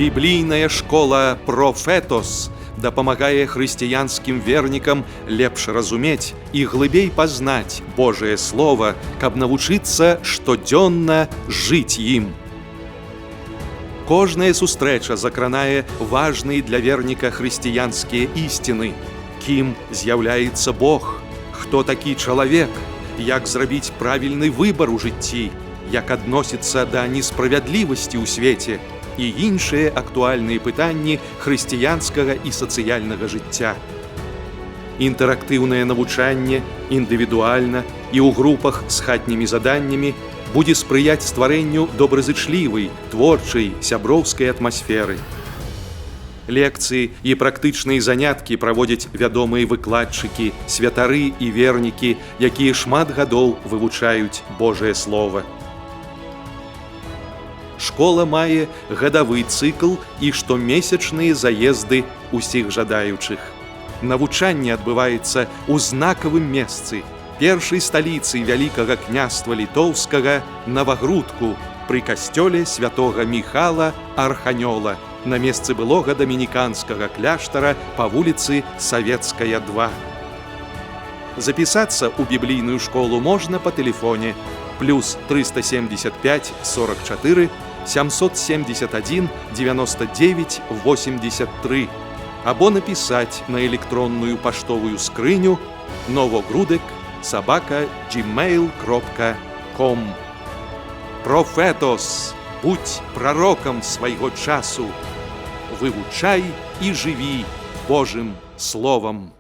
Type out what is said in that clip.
Біблійная школа «Профетос» дапамагае хрысціянскім вернікам лепш разумець і глыбей пазнаць Божае Слова, каб навучыцца штодзённа жыць ім. Кожная сустрэча закранае важныя для верніка хрысціянскія ісціны. Кім з'яўляецца Бог, хто такі чалавек, як зрабіць правільны выбар у жыцці, як адносіцца да несправядлівасці ў свеце і іншыя актуальныя пытанні хрысціянскага і сацыяльнага жыцця. Інтэрактыўнае навучанне індывідуальна і ў групах з хатнімі заданнямі будзе спрыяць стварэнню добразычлівай, творчай, сяброўскай атмасферы. Лекцыі і практычныя заняткі праводзяць вядомыя выкладчыкі, святары і вернікі, якія шмат гадоў вывучаюць Божае Слова. Школа мае гадавы цыкл і штомесячныя заезды ўсіх жадаючых. Навучанне адбываецца ў знакавым месцы, першай сталіцы Вялікага княства Літоўскага Новагрудку пры касцёле святога Міхала Арханёла на месцы былога дамініканскага кляштара па вуліцы Савецкая, 2. Запісацца ў біблійную школу можна па тэлефоне +375 44 771 99 83 або напісаць на электронную паштовую скрыню novogrudek@gmail.com. Профетос, будь прарокам свайго часу, вывучай і жыві Божым Словам.